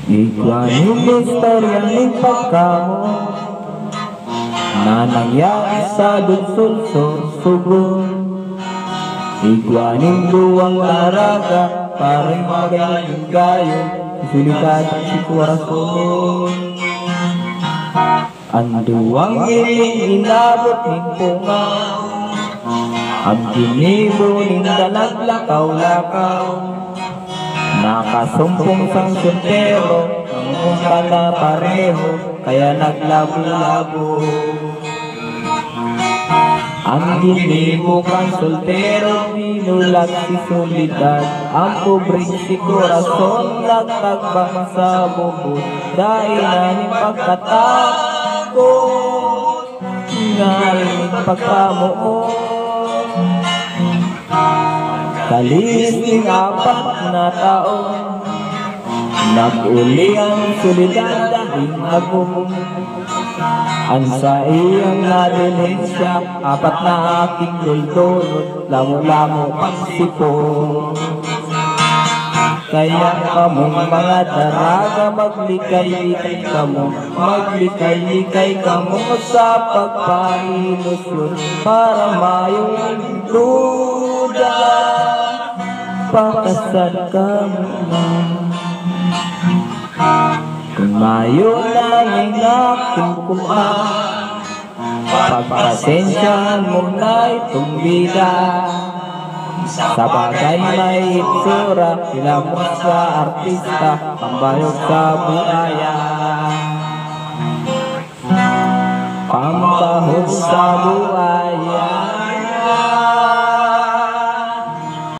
Iguaning istorya ng pagkamo na nangyari sa Lungsod Sorsogon. Iguaning luwang laraga parang magiging gayon, sulikat si Corazon. Ang duwang iling inabot ng punga, ang ginibo ng dalaglakaw-lakaw. Nakasumpong sang suntero, ang punta na pareho, kaya naglabo-labo. Ang ginibo kang soltero, pinulat si Solidad. Ang pobreng si Corazon, nagtagbang sa bubod. Dahil na ng pagkatago, ngayon pagkamuon. Kalis ng 4 na taon, nag-uli ang Solidad dahil agong. Ang sa iyang nadilensya, 4 na aking duldulot, lamo-lamo pagsipon. Kaya kamong mga daraga, maglikay-likay kamo, maglikay-likay kamo sa pagpailusyon, para mayong duda, pakasal kamo na. Kung mayo lang ang aking kumaan, pagpasensyahan mo na itong bida. Sa bagay may itsura, kilamos sa artista, pambayog sa buhaya. Pambahog sa buhaya.